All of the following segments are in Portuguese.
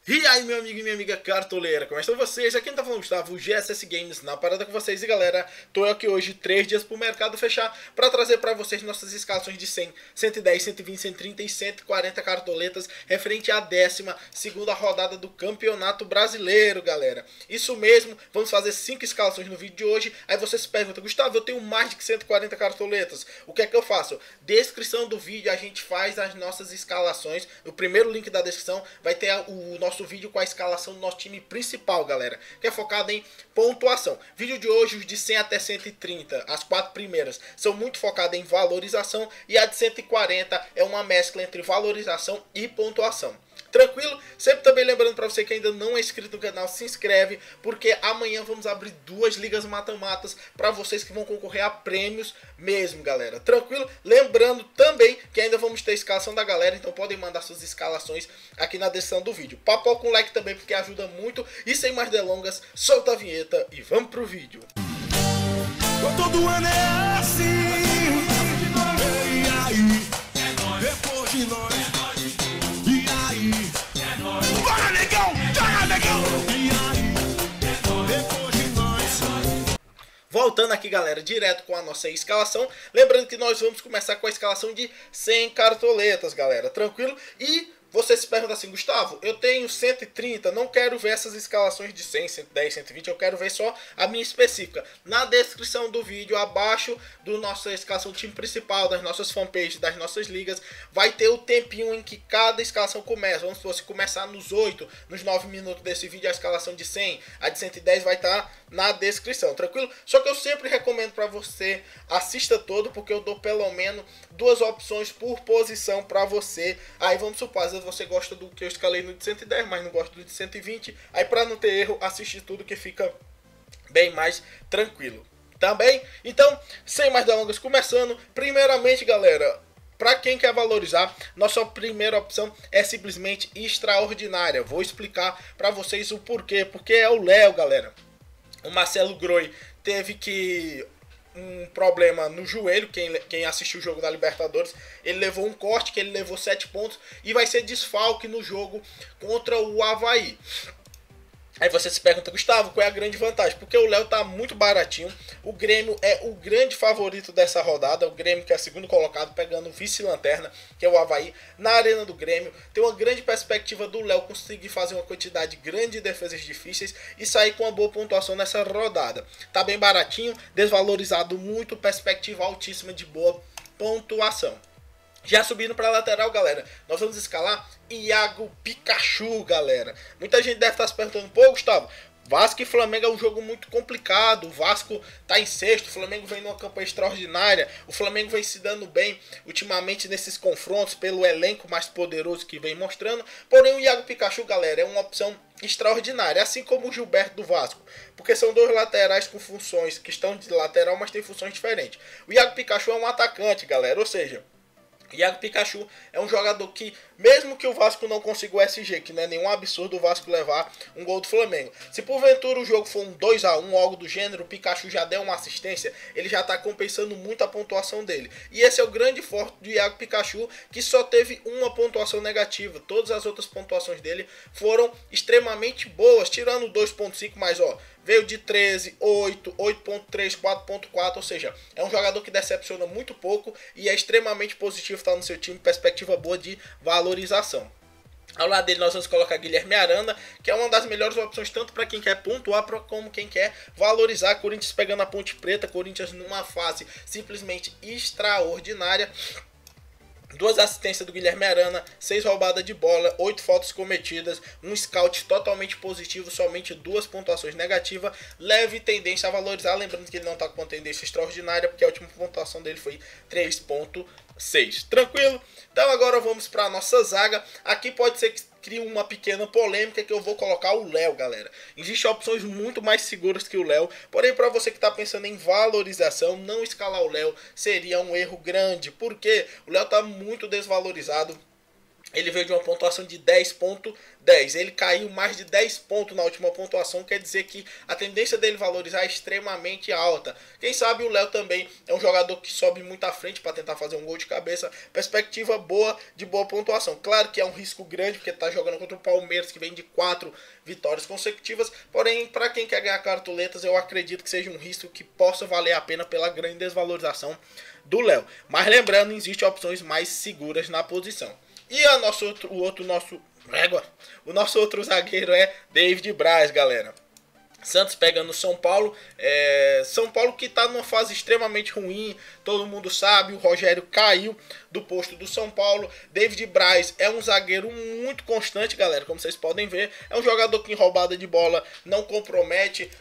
E aí, meu amigo e minha amiga cartoleira, como estão vocês? Aqui quem tá falando Gustavo, o GSS Games na parada com vocês. E galera, tô aqui hoje 3 dias pro mercado fechar pra trazer pra vocês nossas escalações de 100, 110, 120, 130 e 140 cartoletas referente à 12ª rodada do Campeonato Brasileiro, galera. Isso mesmo, vamos fazer 5 escalações no vídeo de hoje. Aí você se pergunta, Gustavo, eu tenho mais de 140 cartoletas, o que é que eu faço? Descrição do vídeo, a gente faz as nossas escalações. No primeiro link da descrição vai ter o nosso vídeo com a escalação do nosso time principal, galera, que é focado em pontuação. Vídeo de hoje, os de 100 até 130, as 4 primeiras, são muito focadas em valorização, e a de 140 é uma mescla entre valorização e pontuação. Tranquilo? Sempre também lembrando para você que ainda não é inscrito no canal, se inscreve, porque amanhã vamos abrir 2 ligas mata-matas para vocês que vão concorrer a prêmios mesmo, galera. Tranquilo? Lembrando também que ainda vamos ter a escalação da galera, então podem mandar suas escalações aqui na descrição do vídeo. Papo com like também, porque ajuda muito. E sem mais delongas, solta a vinheta e vamos pro vídeo. Todo ano é assim. E aí, depois de nós. E aí, bora, negão! Tá, negão! E aí, depois de nós. Voltando aqui, galera, direto com a nossa escalação. Lembrando que nós vamos começar com a escalação de 100 cartoletas, galera. Tranquilo? E você se pergunta assim, Gustavo, eu tenho 130, não quero ver essas escalações de 100, 110, 120, eu quero ver só a minha específica. Na descrição do vídeo, abaixo do nossa escalação do time principal, das nossas fanpages, das nossas ligas, vai ter o tempinho em que cada escalação começa. Vamos supor, se começar nos 8, nos 9 minutos desse vídeo, a escalação de 100, a de 110 vai estar na descrição, tranquilo? Só que eu sempre recomendo para você, assista todo, porque eu dou pelo menos 2 opções por posição para você. Aí vamos supor, às vezes você gosta do que eu escalei no de 110, mas não gosta do de 120. Aí para não ter erro, assiste tudo que fica bem mais tranquilo. Tá bem? Então, sem mais delongas, começando. Primeiramente, galera, para quem quer valorizar, nossa primeira opção é simplesmente extraordinária. Vou explicar para vocês o porquê. Porque é o Léo, galera. O Marcelo Groi teve um problema no joelho. Quem assistiu o jogo da Libertadores, ele levou um corte, que ele levou 7 pontos e vai ser desfalque no jogo contra o Avaí. Aí você se pergunta, Gustavo, qual é a grande vantagem? Porque o Léo tá muito baratinho. O Grêmio é o grande favorito dessa rodada. O Grêmio, que é segundo colocado, pegando o vice-lanterna, que é o Avaí, na arena do Grêmio. Tem uma grande perspectiva do Léo conseguir fazer uma quantidade grande de defesas difíceis e sair com uma boa pontuação nessa rodada. Tá bem baratinho, desvalorizado muito, perspectiva altíssima de boa pontuação. Já subindo para a lateral, galera, nós vamos escalar Iago Pikachu, galera. Muita gente deve estar se perguntando, pô, Gustavo, Vasco e Flamengo é um jogo muito complicado. O Vasco tá em sexto, o Flamengo vem numa campanha extraordinária. O Flamengo vem se dando bem ultimamente nesses confrontos pelo elenco mais poderoso que vem mostrando. Porém, o Iago Pikachu, galera, é uma opção extraordinária, assim como o Gilberto do Vasco, porque são 2 laterais com funções que estão de lateral, mas tem funções diferentes. O Iago Pikachu é um atacante, galera, ou seja, Iago Pikachu é um jogador que, mesmo que o Vasco não consiga o SG, que não é nenhum absurdo o Vasco levar um gol do Flamengo, se porventura o jogo for um 2-1, algo do gênero, o Pikachu já der uma assistência, ele já está compensando muito a pontuação dele. E esse é o grande forte do Iago Pikachu, que só teve uma pontuação negativa. Todas as outras pontuações dele foram extremamente boas, tirando 2.5, mas ó, veio de 13, 8, 8.3, 4.4, ou seja, é um jogador que decepciona muito pouco e é extremamente positivo estar no seu time, perspectiva boa de valorização. Ao lado dele nós vamos colocar Guilherme Arana, que é uma das melhores opções tanto para quem quer pontuar como quem quer valorizar. Corinthians pegando a Ponte Preta, Corinthians numa fase simplesmente extraordinária. 2 assistências do Guilherme Arana, 6 roubadas de bola, 8 faltas cometidas, um scout totalmente positivo, somente 2 pontuações negativas, leve tendência a valorizar, lembrando que ele não está com uma tendência extraordinária, porque a última pontuação dele foi 3.6. Tranquilo? Então agora vamos para a nossa zaga. Aqui pode ser que crie uma pequena polêmica, que eu vou colocar o Léo, galera. Existem opções muito mais seguras que o Léo, porém para você que está pensando em valorização, não escalar o Léo seria um erro grande, porque o Léo está muito desvalorizado. Ele veio de uma pontuação de 10.10. Ele caiu mais de 10 pontos na última pontuação. Quer dizer que a tendência dele valorizar é extremamente alta. Quem sabe o Léo também é um jogador que sobe muito à frente para tentar fazer um gol de cabeça. Perspectiva boa, de boa pontuação. Claro que é um risco grande porque está jogando contra o Palmeiras, que vem de 4 vitórias consecutivas. Porém, para quem quer ganhar cartoletas, eu acredito que seja um risco que possa valer a pena pela grande desvalorização do Léo. Mas lembrando, existem opções mais seguras na posição. E o nosso outro zagueiro é David Braz, galera. Santos pegando São Paulo. São Paulo que está numa fase extremamente ruim. Todo mundo sabe, o Rogério caiu do posto do São Paulo. David Braz é um zagueiro muito constante, galera. Como vocês podem ver, é um jogador que em roubada de bola não compromete.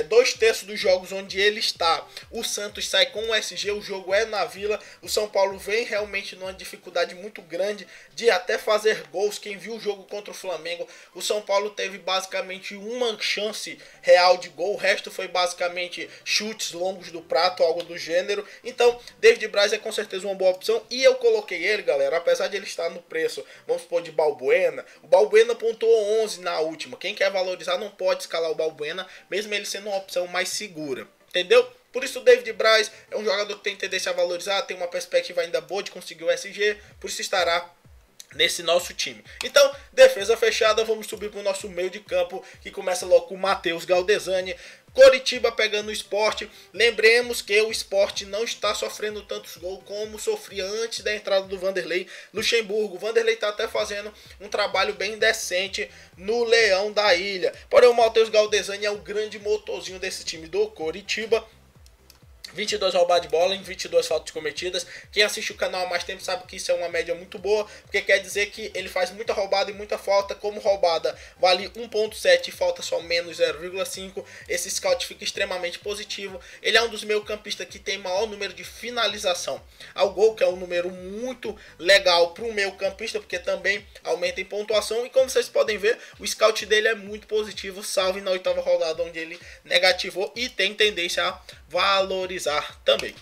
2/3 dos jogos onde ele está, o Santos sai com o SG. O jogo é na Vila. O São Paulo vem realmente numa dificuldade muito grande de até fazer gols. Quem viu o jogo contra o Flamengo, o São Paulo teve basicamente uma chance real de gol. O resto foi basicamente chutes longos do prato, algo do gênero. Então, David Braz é com certeza uma boa opção. E eu coloquei ele, galera, apesar de ele estar no preço, vamos supor, de Balbuena. O Balbuena pontuou 11 na última. Quem quer valorizar não pode escalar o Balbuena, mesmo ele sendo uma opção mais segura. Entendeu? Por isso o David Braz é um jogador que tem tendência a valorizar, tem uma perspectiva ainda boa de conseguir o SG, por isso estará nesse nosso time. Então, defesa fechada, vamos subir para o nosso meio de campo, que começa logo com o Matheus Galdesani. Coritiba pegando o Sport. Lembremos que o Sport não está sofrendo tantos gols como sofria antes da entrada do Vanderlei Luxemburgo. O Vanderlei está até fazendo um trabalho bem decente no Leão da Ilha. Porém, o Matheus Galdesani é o grande motorzinho desse time do Coritiba. 22 roubadas de bola em 22 faltas cometidas. Quem assiste o canal há mais tempo sabe que isso é uma média muito boa, porque quer dizer que ele faz muita roubada e muita falta. Como roubada vale 1.7 e falta só menos 0,5, esse scout fica extremamente positivo. Ele é um dos meio-campistas que tem maior número de finalização ao gol, que é um número muito legal para o meio-campista, porque também aumenta em pontuação. E como vocês podem ver, o scout dele é muito positivo, salvo na 8ª rodada, onde ele negativou e tem tendência a valorizar também.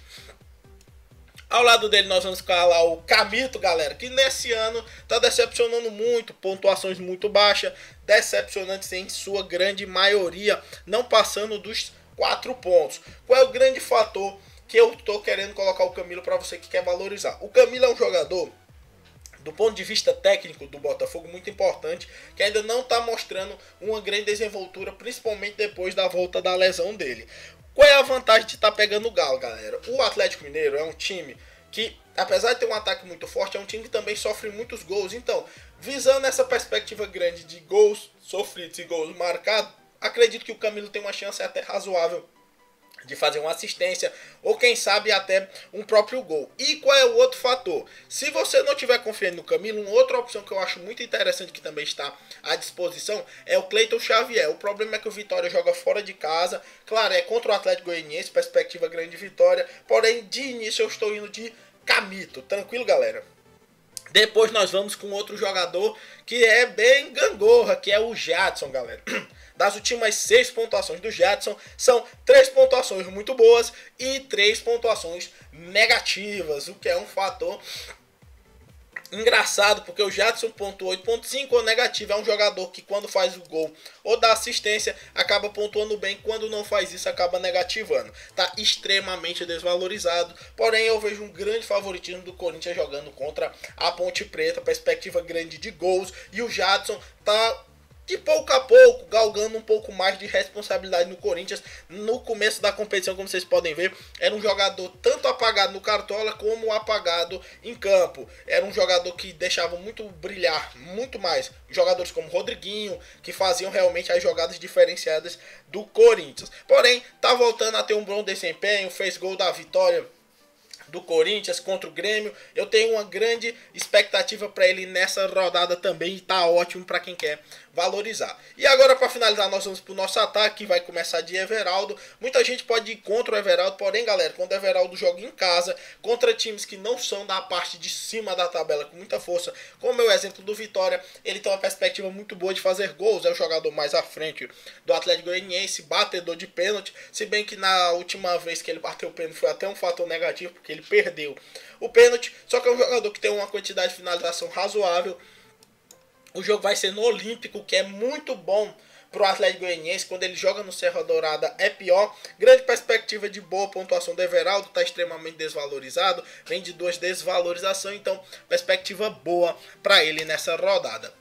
Ao lado dele nós vamos escalar o Camito, galera, que nesse ano tá decepcionando muito, pontuações muito baixas, decepcionantes em sua grande maioria, não passando dos 4 pontos. Qual é o grande fator que eu tô querendo colocar o Camilo para você que quer valorizar? O Camilo é um jogador, do ponto de vista técnico do Botafogo, muito importante, que ainda não está mostrando uma grande desenvoltura, principalmente depois da volta da lesão dele. Qual é a vantagem de estar pegando o Galo, galera? O Atlético Mineiro é um time que, apesar de ter um ataque muito forte, é um time que também sofre muitos gols. Então, visando essa perspectiva grande de gols sofridos e gols marcados, acredito que o Camilo tem uma chance até razoável de fazer uma assistência ou quem sabe até um próprio gol. E qual é o outro fator? Se você não tiver confiando no Camilo, uma outra opção que eu acho muito interessante que também está à disposição é o Cleiton Xavier. O problema é que o Vitória joga fora de casa, claro, é contra o Atlético Goianiense, perspectiva grande de vitória, porém de início eu estou indo de Camito, tranquilo, galera? Depois nós vamos com outro jogador que é bem gangorra, que é o Jadson, galera. Das últimas 6 pontuações do Jadson, são 3 pontuações muito boas e 3 pontuações negativas, o que é um fator engraçado, porque o Jadson pontuou 8.5, o negativo é um jogador que quando faz o gol ou dá assistência, acaba pontuando bem, quando não faz isso, acaba negativando. Tá extremamente desvalorizado, porém eu vejo um grande favoritismo do Corinthians jogando contra a Ponte Preta, perspectiva grande de gols, e o Jadson tá de pouco a pouco, galgando um pouco mais de responsabilidade no Corinthians. No começo da competição, como vocês podem ver, era um jogador tanto apagado no Cartola como apagado em campo. Era um jogador que deixava muito brilhar, muito mais jogadores como Rodriguinho, que faziam realmente as jogadas diferenciadas do Corinthians. Porém, tá voltando a ter um bom desempenho, fez gol da vitória do Corinthians contra o Grêmio. Eu tenho uma grande expectativa para ele nessa rodada também, e tá ótimo para quem quer valorizar. E agora, para finalizar, nós vamos para o nosso ataque, que vai começar de Everaldo. Muita gente pode ir contra o Everaldo, porém, galera, quando o Everaldo joga em casa contra times que não são da parte de cima da tabela com muita força, como é o exemplo do Vitória, ele tem uma perspectiva muito boa de fazer gols. É o jogador mais à frente do Atlético Goianiense, batedor de pênalti, se bem que na última vez que ele bateu o pênalti foi até um fator negativo, porque ele perdeu o pênalti. Só que é um jogador que tem uma quantidade de finalização razoável, O jogo vai ser no Olímpico, que é muito bom para o Atlético Goianiense. Quando ele joga no Serra Dourada é pior. Grande perspectiva de boa pontuação do Everaldo, está extremamente desvalorizado, vem de 2 desvalorizações, então perspectiva boa para ele nessa rodada.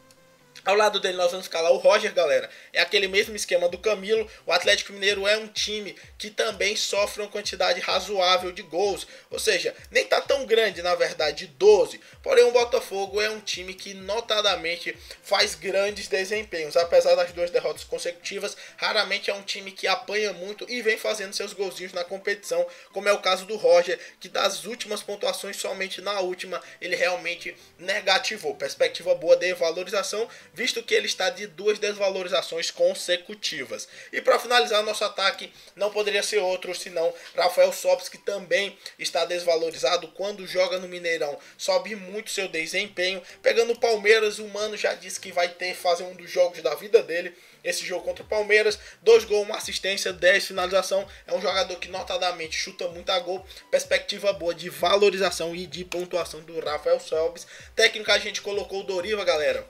Ao lado dele nós vamos escalar o Roger, galera. É aquele mesmo esquema do Camilo. O Atlético Mineiro é um time que também sofre uma quantidade razoável de gols. Ou seja, nem tá tão grande, na verdade, 12. Porém, o Botafogo é um time que notadamente faz grandes desempenhos. Apesar das 2 derrotas consecutivas, raramente é um time que apanha muito e vem fazendo seus golzinhos na competição. Como é o caso do Roger, que das últimas pontuações, somente na última, ele realmente negativou. Perspectiva boa de valorização, visto que ele está de 2 desvalorizações consecutivas. E para finalizar nosso ataque, não poderia ser outro senão Rafael Sobis, que também está desvalorizado. Quando joga no Mineirão, sobe muito seu desempenho. Pegando o Palmeiras, o Mano já disse que vai fazer um dos jogos da vida dele. Esse jogo contra o Palmeiras, 2 gols, 1 assistência, 10 finalização. É um jogador que notadamente chuta muito a gol. Perspectiva boa de valorização e de pontuação do Rafael Sobis. Técnica, a gente colocou o Doriva, galera,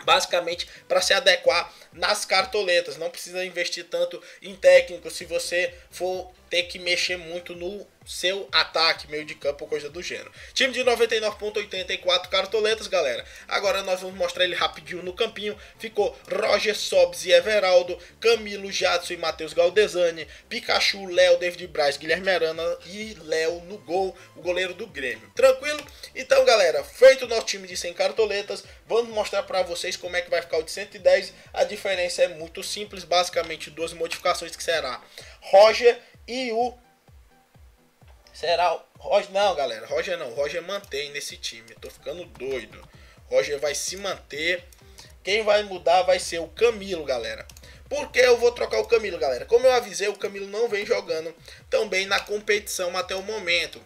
basicamente para se adequar nas cartoletas. Não precisa investir tanto em técnico se você for ter que mexer muito no seu ataque, meio de campo ou coisa do gênero. Time de 99,84 cartoletas, galera. Agora nós vamos mostrar ele rapidinho no campinho. Ficou Roger, Sobis e Everaldo, Camilo, Jadson e Matheus Galdesani, Pikachu, Léo, David Braz, Guilherme Arana e Léo no gol, o goleiro do Grêmio. Tranquilo? Então, galera, feito o nosso time de 100 cartoletas, vamos mostrar para vocês como é que vai ficar o de 110. A diferença é muito simples, basicamente 2 modificações, que será Roger e o... Será o Roger? Não, galera, Roger não. Roger mantém nesse time. Tô ficando doido. Roger vai se manter. Quem vai mudar vai ser o Camilo, galera. Por que eu vou trocar o Camilo, galera? Como eu avisei, o Camilo não vem jogando tão bem na competição até o momento.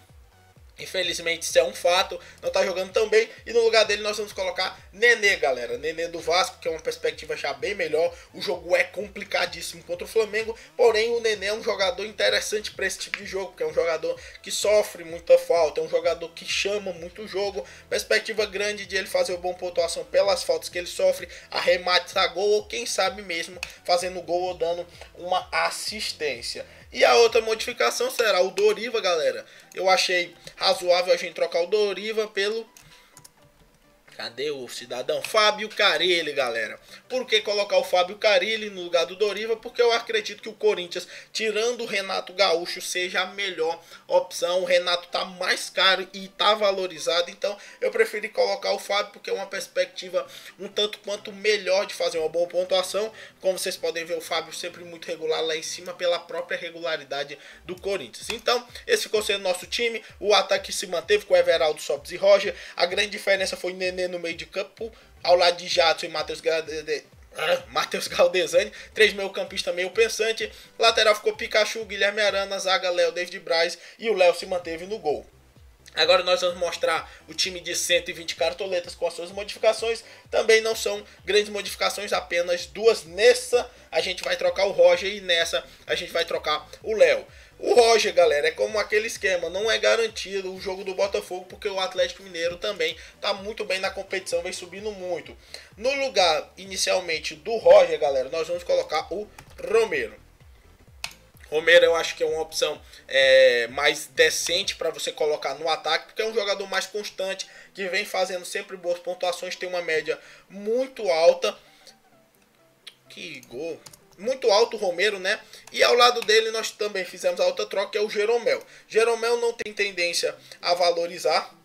Infelizmente isso é um fato, não tá jogando tão bem. E no lugar dele nós vamos colocar Nenê, galera. Nenê do Vasco, que é uma perspectiva já bem melhor. O jogo é complicadíssimo contra o Flamengo, porém o Nenê é um jogador interessante para esse tipo de jogo, porque é um jogador que sofre muita falta, é um jogador que chama muito o jogo. Perspectiva grande de ele fazer uma boa pontuação pelas faltas que ele sofre, arremates a gol, ou quem sabe mesmo fazendo gol ou dando uma assistência. E a outra modificação será o Doriva, galera. Eu achei razoável a gente trocar o Doriva pelo... Cadê o cidadão? Fábio Carille, galera. Por que colocar o Fábio Carille no lugar do Doriva? Porque eu acredito que o Corinthians, tirando o Renato Gaúcho, seja a melhor opção. O Renato tá mais caro e tá valorizado, então eu preferi colocar o Fábio, porque é uma perspectiva um tanto quanto melhor de fazer uma boa pontuação. Como vocês podem ver, o Fábio sempre muito regular lá em cima, pela própria regularidade do Corinthians. Então, esse ficou sendo nosso time. O ataque se manteve com Everaldo, Sobis e Roger. A grande diferença foi Nenê no meio de campo, ao lado de Jadson e Matheus Galdesani, 3 meio-campistas meio pensante. Lateral ficou Pikachu, Guilherme Arana, zaga Léo, David Braz, e o Léo se manteve no gol. Agora nós vamos mostrar o time de 120 cartoletas com as suas modificações. Também não são grandes modificações, apenas 2. Nessa a gente vai trocar o Roger e nessa a gente vai trocar o Léo. O Roger, galera, é como aquele esquema, não é garantido o jogo do Botafogo, porque o Atlético Mineiro também está muito bem na competição, vem subindo muito. No lugar, inicialmente, do Roger, galera, nós vamos colocar o Romero. Romero eu acho que é uma opção mais decente para você colocar no ataque, porque é um jogador mais constante, que vem fazendo sempre boas pontuações, tem uma média muito alta. Que gol! Muito alto o Romero, né? E ao lado dele nós também fizemos a outra troca, que é o Jeromel. Jeromel não tem tendência a valorizar.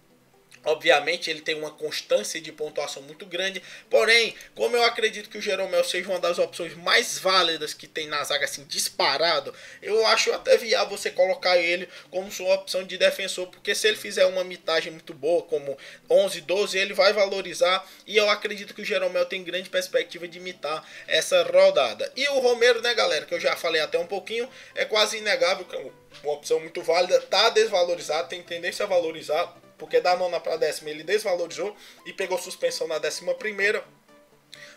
Obviamente ele tem uma constância de pontuação muito grande, porém, como eu acredito que o Jeromel seja uma das opções mais válidas que tem na zaga, assim, disparado, eu acho até viável você colocar ele como sua opção de defensor, porque se ele fizer uma mitagem muito boa, como 11, 12, ele vai valorizar, e eu acredito que o Jeromel tem grande perspectiva de imitar essa rodada. E o Romero, né, galera, que eu já falei até um pouquinho, é quase inegável, que é uma opção muito válida, tá desvalorizado, tem tendência a valorizar, porque da 9ª para a 10ª ele desvalorizou e pegou suspensão na 11ª.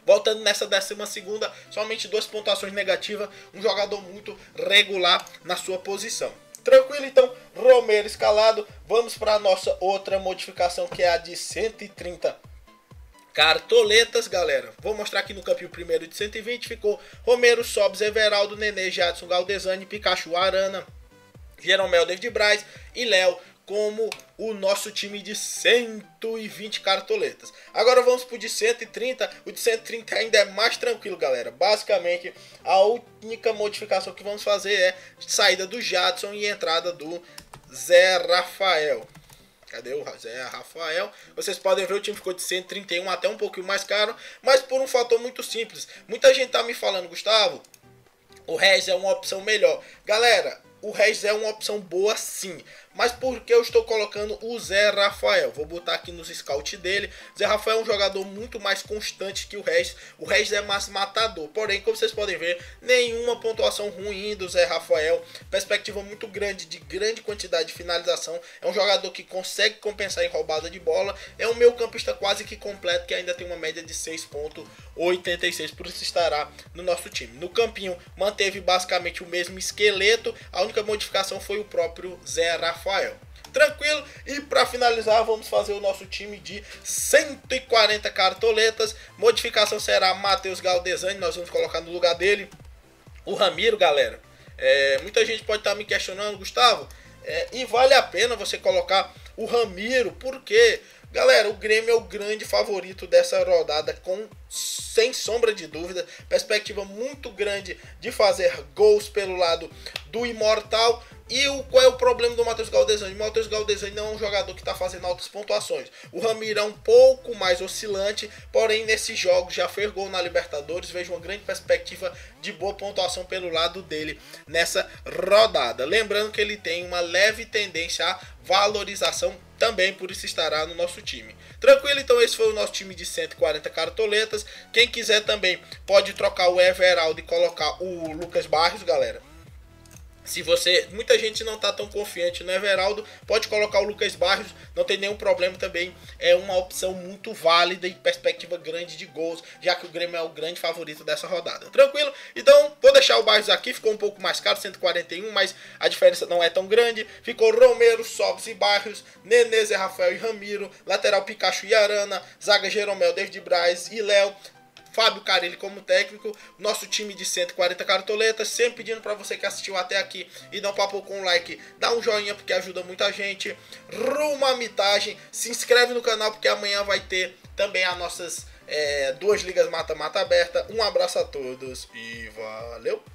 Voltando nessa 12ª, somente 2 pontuações negativas, um jogador muito regular na sua posição. Tranquilo, então, Romero escalado. Vamos para a nossa outra modificação, que é a de 130 cartoletas, galera. Vou mostrar aqui no campinho primeiro de 120. Ficou Romero, Sobs, Everaldo, Nenê, Jadson, Galdesani, Pikachu, Arana, Jeromel, David Braz e Léo como o nosso time de 120 cartoletas. Agora vamos pro de 130. O de 130 ainda é mais tranquilo, galera. Basicamente, a única modificação que vamos fazer é saída do Jadson e entrada do Zé Rafael. Cadê o Zé Rafael? Vocês podem ver, o time ficou de 131, até um pouquinho mais caro, mas por um fator muito simples. Muita gente tá me falando, Gustavo, o Regis é uma opção melhor. Galera, o Regis é uma opção boa sim, mas por que eu estou colocando o Zé Rafael? Vou botar aqui nos scouts dele. Zé Rafael é um jogador muito mais constante que o Regis. O Regis é mais matador, porém, como vocês podem ver, nenhuma pontuação ruim do Zé Rafael. Perspectiva muito grande, de grande quantidade de finalização. É um jogador que consegue compensar em roubada de bola. É um meio campista quase que completo, que ainda tem uma média de 6,86, por isso estará no nosso time. No campinho manteve basicamente o mesmo esqueleto. A única modificação foi o próprio Zé Rafael. Tranquilo? E para finalizar, vamos fazer o nosso time de 140 cartoletas. Modificação será Matheus Galdesani. Nós vamos colocar no lugar dele o Ramiro, galera. Muita gente pode estar me questionando, Gustavo, e vale a pena você colocar o Ramiro, porque, galera, o Grêmio é o grande favorito dessa rodada, sem sombra de dúvida. Perspectiva muito grande de fazer gols pelo lado do Imortal. E qual é o problema do Matheus Galdesani? O Matheus Galdesani não é um jogador que está fazendo altas pontuações. O Ramiro é um pouco mais oscilante, porém nesses jogos já fez gol na Libertadores. Vejo uma grande perspectiva de boa pontuação pelo lado dele nessa rodada. Lembrando que ele tem uma leve tendência à valorização também, por isso estará no nosso time. Tranquilo? Então esse foi o nosso time de 140 cartoletas. Quem quiser também pode trocar o Everaldo e colocar o Lucas Barros, galera. Se muita gente não está tão confiante no Everaldo, pode colocar o Lucas Barros, não tem nenhum problema também. É uma opção muito válida e perspectiva grande de gols, já que o Grêmio é o grande favorito dessa rodada. Tranquilo? Então, vou deixar o Barros aqui, ficou um pouco mais caro, 141, mas a diferença não é tão grande. Ficou Romero, Sobs e Barros, Nenê, Zé Rafael e Ramiro, lateral Pikachu e Arana, zaga Jeromel, David Braz e Léo, Fábio Carilli como técnico. Nosso time de 140 cartoletas. Sempre pedindo para você que assistiu até aqui e não papou com um like, dá um joinha porque ajuda muita gente. Rumo à mitagem. Se inscreve no canal porque amanhã vai ter também as nossas 2 ligas mata-mata aberta. Um abraço a todos e valeu!